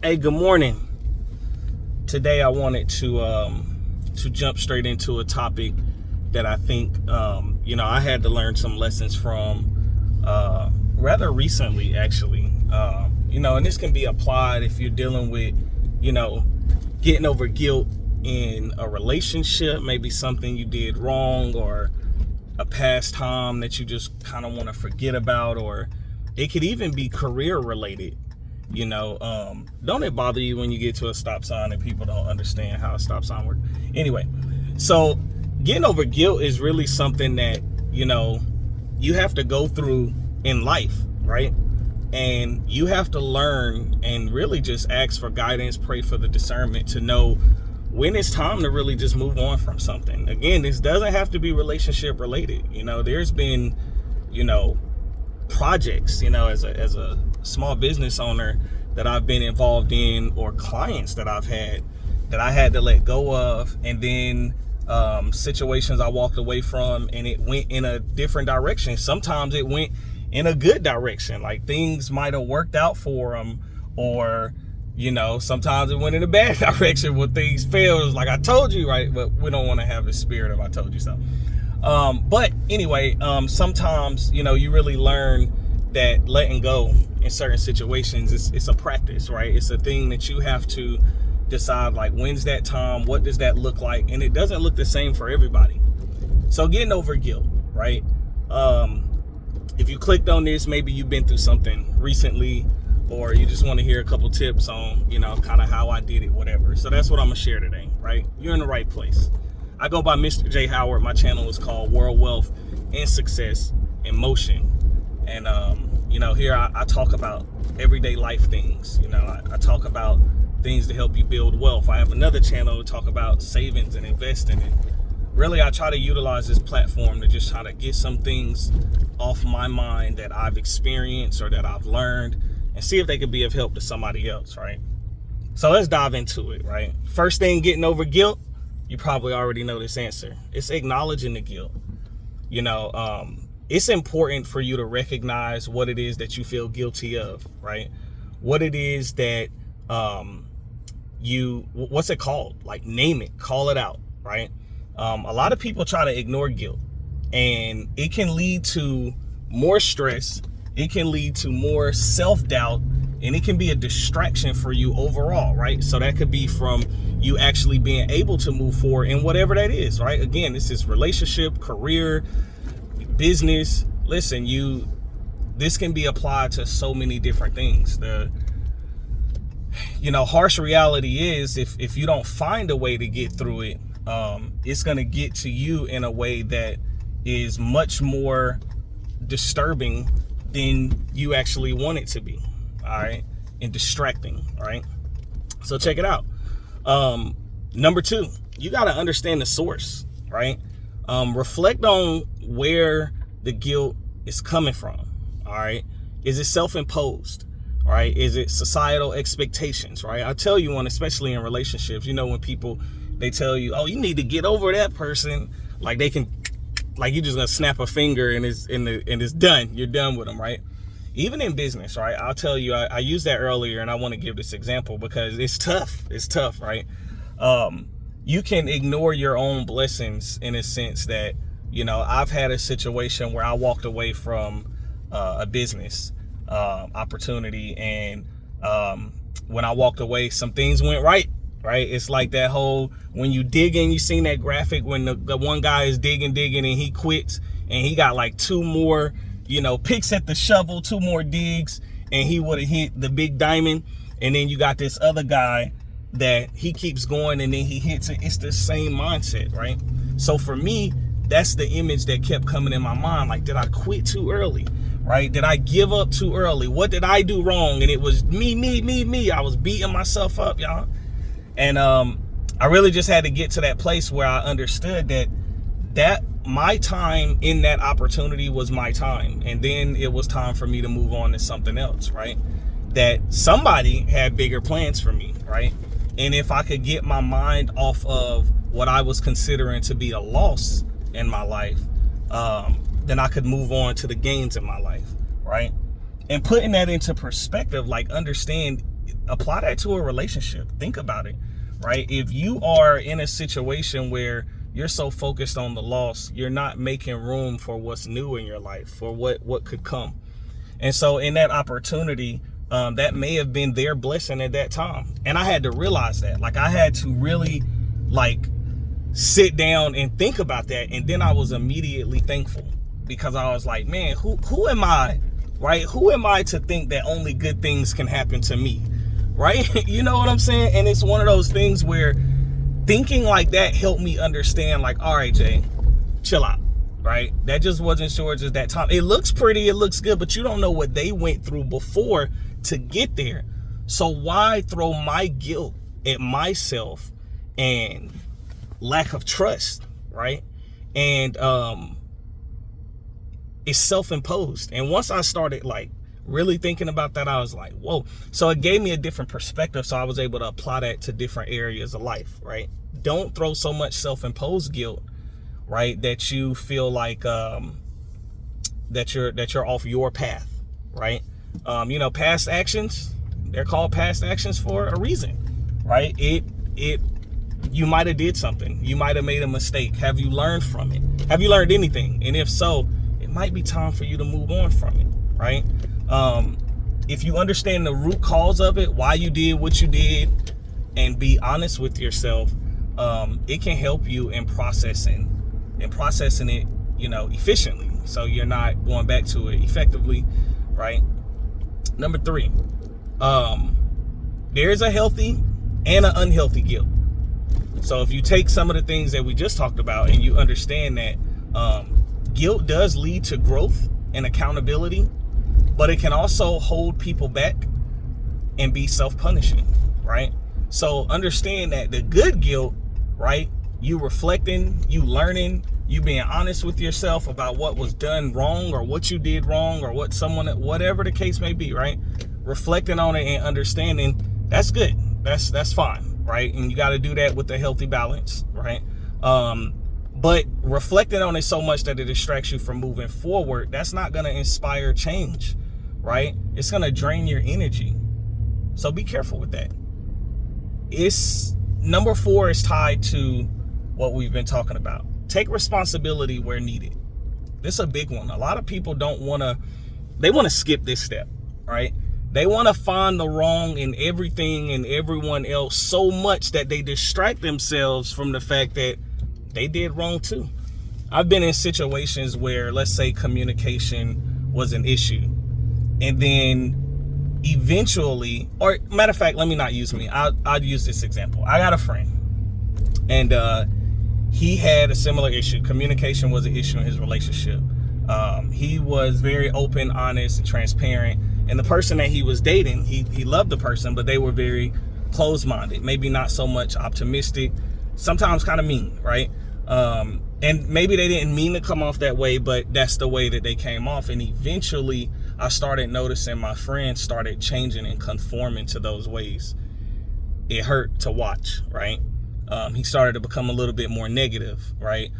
Hey, good morning. Today I wanted to jump straight into a topic that I think I had to learn some lessons from rather recently, actually. And this can be applied if you're dealing with getting over guilt in a relationship, maybe something you did wrong, or a past time that you just kind of want to forget about, or it could even be career related. Don't it bother you when you get to a stop sign and people don't understand how a stop sign works? Anyway, so getting over guilt is really something that, you have to go through in life, right? And you have to learn and really just ask for guidance, pray for the discernment to know when it's time to really just move on from something. Again, this doesn't have to be relationship related. There's been, projects, as a small business owner that I've been involved in, or clients that I've had that I had to let go of, and then situations I walked away from and it went in a different direction. Sometimes it went in a good direction, like things might have worked out for them, or sometimes it went in a bad direction where things failed. It's like, I told you, right? But we don't want to have the spirit of I told you so. But anyway, sometimes, you really learn that letting go in certain situations, it's a practice, right? It's a thing that you have to decide, like, when's that time? What does that look like? And it doesn't look the same for everybody. So getting over guilt, right? If you clicked on this, maybe you've been through something recently, or you just want to hear a couple tips on, kind of how I did it, whatever. So that's what I'm gonna share today, right? You're in the right place. I go by Mr. J. Howard. My channel is called World Wealth and Success in Motion. And, here I talk about everyday life things. I talk about things to help you build wealth. I have another channel to talk about savings and investing. And really, I try to utilize this platform to just try to get some things off my mind that I've experienced or that I've learned, and see if they could be of help to somebody else, right? So let's dive into it, right? First thing, getting over guilt. You probably already know this answer. It's acknowledging the guilt. It's important for you to recognize what it is that you feel guilty of, right? What it is that what's it called? Like, name it, call it out, right? A lot of people try to ignore guilt, and it can lead to more stress. It can lead to more self-doubt, and it can be a distraction for you overall, right? So that could be from you actually being able to move forward in whatever that is, right? Again, this is relationship, career, business. Listen, this can be applied to so many different things. The harsh reality is, if you don't find a way to get through it, it's going to get to you in a way that is much more disturbing than you actually want it to be. All right. And distracting. All right. So check it out. Number 2, you got to understand the source, right? Reflect on where the guilt is coming from. All right. Is it self-imposed? All right. Is it societal expectations? Right. I tell you one, especially in relationships, when people, they tell you, oh, you need to get over that person. Like, they can, like, you're just going to snap a finger and it's done. You're done with them. Right. Even in business, right? I'll tell you, I used that earlier, and I want to give this example because it's tough. It's tough, right? You can ignore your own blessings in a sense that, I've had a situation where I walked away from a business opportunity, and when I walked away, some things went right? It's like that whole, when you dig in, you seen that graphic when the one guy is digging, and he quits, and he got like 2 more picks at the shovel, 2 more digs, and he would have hit the big diamond. And then you got this other guy that he keeps going, and then he hits it. It's the same mindset, right? So for me, that's the image that kept coming in my mind. Like, did I quit too early, right? Did I give up too early? What did I do wrong? And it was me. I was beating myself up, y'all. And I really just had to get to that place where I understood that my time in that opportunity was my time, and then it was time for me to move on to something else, right? That somebody had bigger plans for me, right? And if I could get my mind off of what I was considering to be a loss in my life, then I could move on to the gains in my life, right? And putting that into perspective, like, understand apply that to a relationship. Think about it, right? If you are in a situation where you're so focused on the loss, you're not making room for what's new in your life, for what could come. And so in that opportunity, that may have been their blessing at that time. And I had to realize that. Like, I had to really sit down and think about that. And then I was immediately thankful, because I was like, man, who am I, right? Who am I to think that only good things can happen to me, right? You know what I'm saying? And it's one of those things where thinking like that helped me understand, like, all right, Jay, chill out, right? That just wasn't George at that time. It looks pretty, it looks good, but you don't know what they went through before to get there. So why throw my guilt at myself and lack of trust, right? And it's self-imposed. And once I started really thinking about that, I was like, whoa. So it gave me a different perspective, so I was able to apply that to different areas of life, right? Don't throw so much self-imposed guilt, right, that you feel like that you're off your path, right? Past actions, they're called past actions for a reason, right? You might have did something. You might have made a mistake. Have you learned from it? Have you learned anything? And if so, it might be time for you to move on from it, right? If you understand the root cause of it, why you did what you did, and be honest with yourself, it can help you in processing it, efficiently. So you're not going back to it effectively, right? Number 3, there's a healthy and an unhealthy guilt. So if you take some of the things that we just talked about and you understand that guilt does lead to growth and accountability, but it can also hold people back and be self-punishing, right? So understand that the good guilt, right? You reflecting, you learning, you being honest with yourself about what was done wrong or what you did wrong or whatever the case may be, right? Reflecting on it and understanding, that's good. That's fine, right? And you got to do that with a healthy balance, right? But reflecting on it so much that it distracts you from moving forward, that's not going to inspire change, right? It's going to drain your energy. So be careful with that. Number 4 is tied to what we've been talking about. Take responsibility where needed. This is a big one. A lot of people want to skip this step, right? They want to find the wrong in everything and everyone else so much that they distract themselves from the fact that they did wrong too. I've been in situations where, let's say, communication was an issue, and then eventually, or matter of fact, let me not use me. I'll use this example. I got a friend, and he had a similar issue. Communication was an issue in his relationship. He was very open, honest, and transparent. And the person that he was dating, he loved the person, but they were very closed-minded, maybe not so much optimistic, sometimes kind of mean, right? And maybe they didn't mean to come off that way, but that's the way that they came off. And eventually I started noticing my friends started changing and conforming to those ways. It hurt to watch, right? He started to become a little bit more negative, right?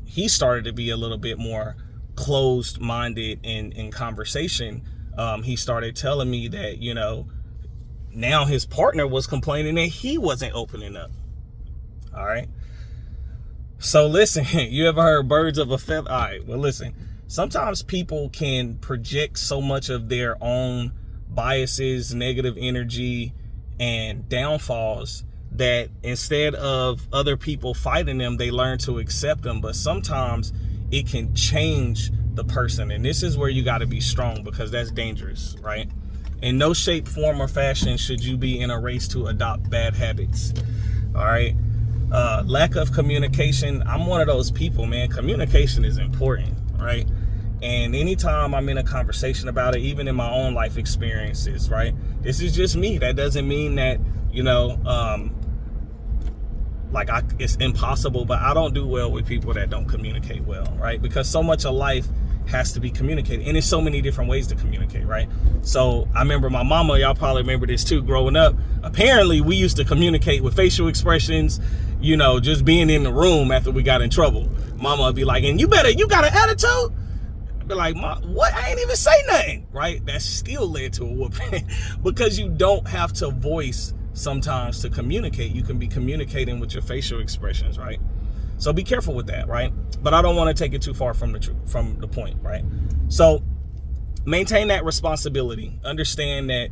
He started to be a little bit more closed-minded in conversation. He started telling me that, now his partner was complaining that he wasn't opening up. All right. So listen, you ever heard birds of a feather? All right. Well, listen, sometimes people can project so much of their own biases, negative energy, and downfalls that instead of other people fighting them, they learn to accept them. But sometimes it can change the person. And this is where you got to be strong, because that's dangerous, right? In no shape, form, or fashion should you be in a race to adopt bad habits. All right. Lack of communication. I'm one of those people, man. Communication is important, right? And anytime I'm in a conversation about it, even in my own life experiences, right? This is just me. That doesn't mean that, it's impossible, but I don't do well with people that don't communicate well, right? Because so much of life has to be communicated, and there's so many different ways to communicate, right? So I remember my mama, y'all probably remember this too, growing up. Apparently we used to communicate with facial expressions, just being in the room after we got in trouble. Mama would be like, and you got an attitude? I'd be like, what? I ain't even say nothing, right? That still led to a whooping because you don't have to voice sometimes to communicate. You can be communicating with your facial expressions, right? So be careful with that, right? But I don't want to take it too far from the point, right? So maintain that responsibility. Understand that,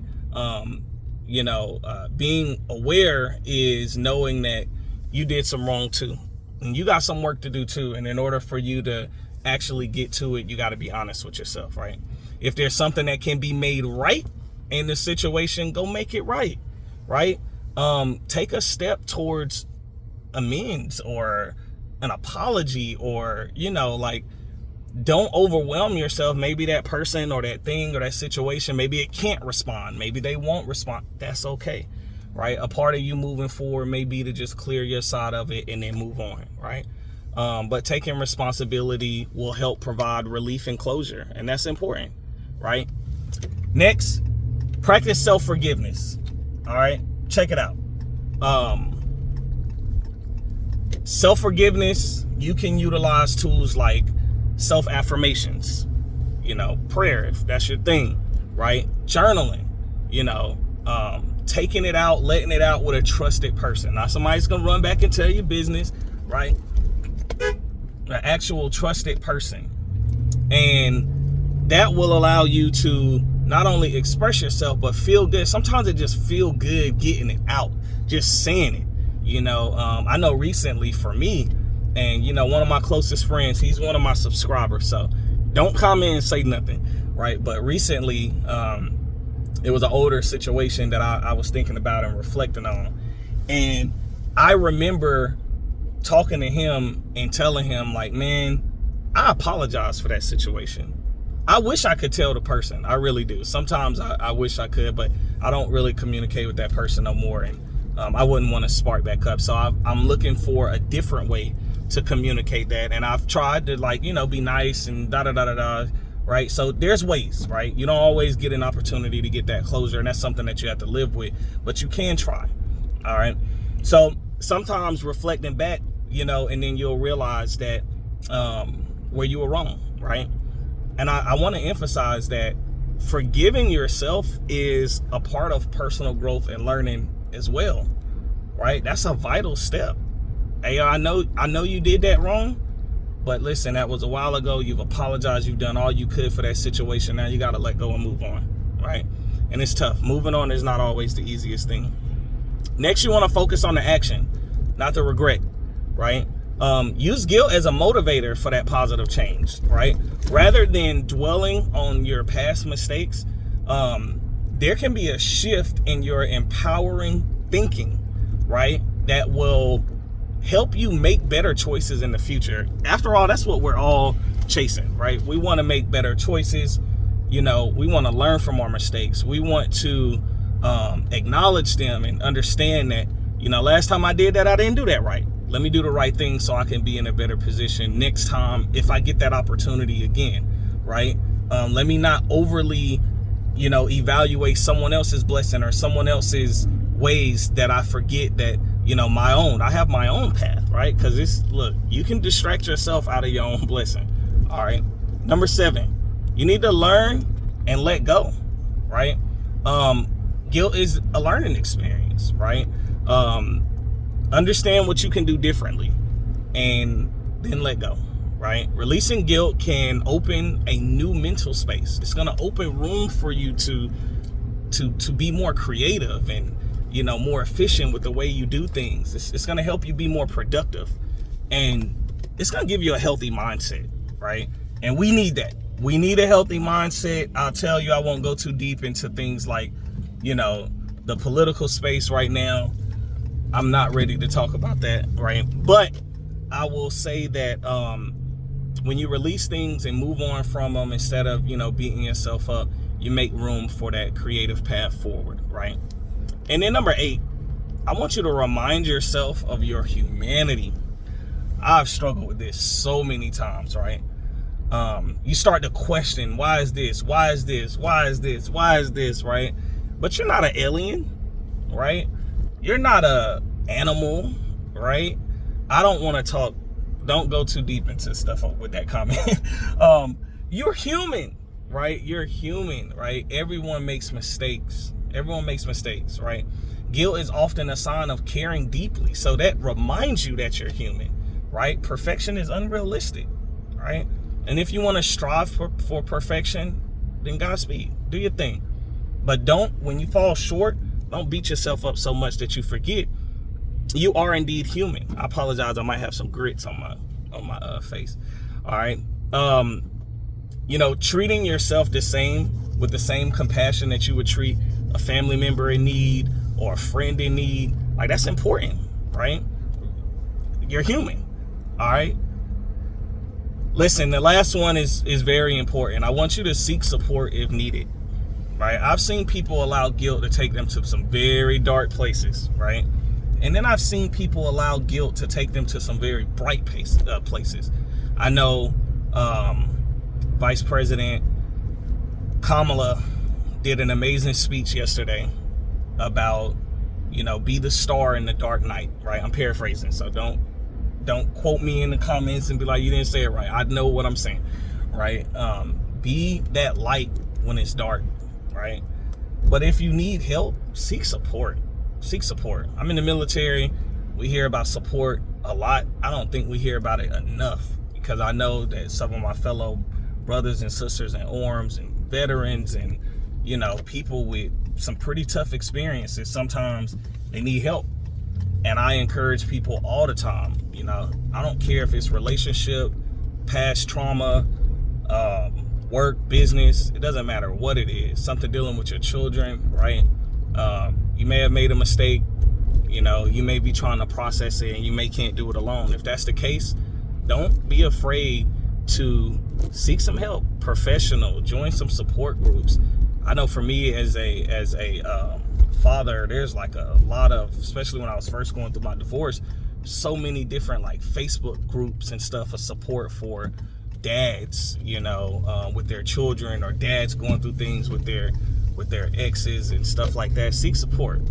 being aware is knowing that you did some wrong too. And you got some work to do too. And in order for you to actually get to it, you got to be honest with yourself, right? If there's something that can be made right in the situation, go make it right, right? Take a step towards amends or an apology, or, don't overwhelm yourself. Maybe that person or that thing or that situation, maybe it can't respond. Maybe they won't respond. That's okay, right? A part of you moving forward may be to just clear your side of it and then move on, right? But taking responsibility will help provide relief and closure, and that's important, right? Next, practice self-forgiveness. All right, check it out. Self-forgiveness, you can utilize tools like self-affirmations, prayer, if that's your thing, right? Journaling, taking it out, letting it out with a trusted person. Now, somebody's gonna run back and tell you business, right? An actual trusted person. And that will allow you to not only express yourself, but feel good. Sometimes it just feel good getting it out, just saying it. I know recently for me, and one of my closest friends, he's one of my subscribers, so don't comment and say nothing, right? But recently, it was an older situation that I was thinking about and reflecting on. And I remember talking to him and telling him, like, man, I apologize for that situation. I wish I could tell the person. I really do. Sometimes I wish I could, but I don't really communicate with that person no more. And I wouldn't want to spark back up. So I'm looking for a different way to communicate that. And I've tried to, be nice and da-da-da-da-da, right? So there's ways, right? You don't always get an opportunity to get that closure, and that's something that you have to live with, but you can try, all right? So sometimes reflecting back, and then you'll realize that where you were wrong, right? And I want to emphasize that forgiving yourself is a part of personal growth and learning as well, right? That's a vital step. Hey, I know you did that wrong, but listen, that was a while ago. You've apologized. You've done all you could for that situation. Now you got to let go and move on, right? And it's tough. Moving on is not always the easiest thing. Next, you want to focus on the action, not the regret, right? Use guilt as a motivator for that positive change, right? Rather than dwelling on your past mistakes, there can be a shift in your empowering thinking, right? That will help you make better choices in the future. After all, that's what we're all chasing, right? We want to make better choices. We want to learn from our mistakes. We want to acknowledge them and understand that, last time I did that, I didn't do that right. Let me do the right thing so I can be in a better position next time if I get that opportunity again, right? Let me not overly, evaluate someone else's blessing or someone else's ways that I forget that, I have my own path, right? Because you can distract yourself out of your own blessing, all right? Number 7, you need to learn and let go, right? Guilt is a learning experience, right? Understand what you can do differently and then let go, right? Releasing guilt can open a new mental space. It's going to open room for you to be more creative and, more efficient with the way you do things. It's going to help you be more productive, and it's going to give you a healthy mindset, right? And we need that. We need a healthy mindset. I'll tell you, I won't go too deep into things like, the political space right now. I'm not ready to talk about that, right? But I will say that when you release things and move on from them, instead of, beating yourself up, you make room for that creative path forward, right? And then number 8, I want you to remind yourself of your humanity. I've struggled with this so many times, right? You start to question, why is this? Why is this? Why is this? Why is this, right? But you're not an alien, right? You're not a animal, right? I don't want to talk. Don't go too deep into stuff with that comment. you're human, right? You're human, right? Everyone makes mistakes. Everyone makes mistakes, right? Guilt is often a sign of caring deeply. So that reminds you that you're human, right? Perfection is unrealistic, right? And if you want to strive for perfection, then Godspeed, do your thing. But when you fall short, don't beat yourself up so much that you forget you are indeed human. I apologize, I might have some grits on my face. All right. Treating yourself with the same compassion that you would treat a family member in need or a friend in need, like, that's important, right? You're human. All right. Listen, the last one is very important. I want you to seek support if needed, right? I've seen people allow guilt to take them to some very dark places, right? And then I've seen people allow guilt to take them to some very bright places. I know Vice President Kamala did an amazing speech yesterday about, be the star in the dark night, right? I'm paraphrasing, so don't quote me in the comments and be like, you didn't say it right. I know what I'm saying, right? Be that light when it's dark, right? But if you need help, seek support. I'm in the military. We hear about support a lot. I don't think we hear about it enough, because I know that some of my fellow brothers and sisters in arms and veterans and, people with some pretty tough experiences, sometimes they need help. And I encourage people all the time, I don't care if it's relationship, past trauma, work, business, it doesn't matter what it is, something dealing with your children, right? You may have made a mistake, you may be trying to process it and you can't do it alone. If that's the case, don't be afraid to seek some help, professional, join some support groups. I know for me as a father, there's like a lot of, especially when I was first going through my divorce, so many different like Facebook groups and stuff of support for dads, with their children, or dads going through things with their exes and stuff like that. Seek support.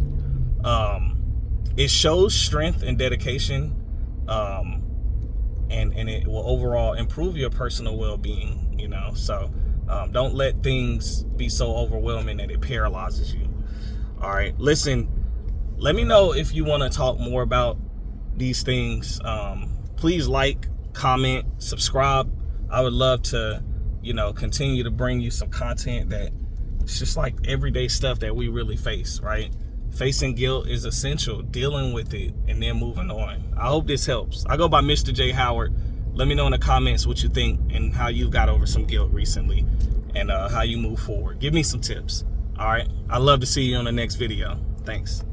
It shows strength and dedication, and it will overall improve your personal well-being, so don't let things be so overwhelming that it paralyzes you. All right, listen, let me know if you want to talk more about these things. Please like, comment, subscribe. I would love to, continue to bring you some content that it's just like everyday stuff that we really face, right? Facing guilt is essential, dealing with it, and then moving on. I hope this helps. I go by Mr. J. Howard. Let me know in the comments what you think and how you got over some guilt recently, and how you move forward. Give me some tips. All right. I'd love to see you on the next video. Thanks.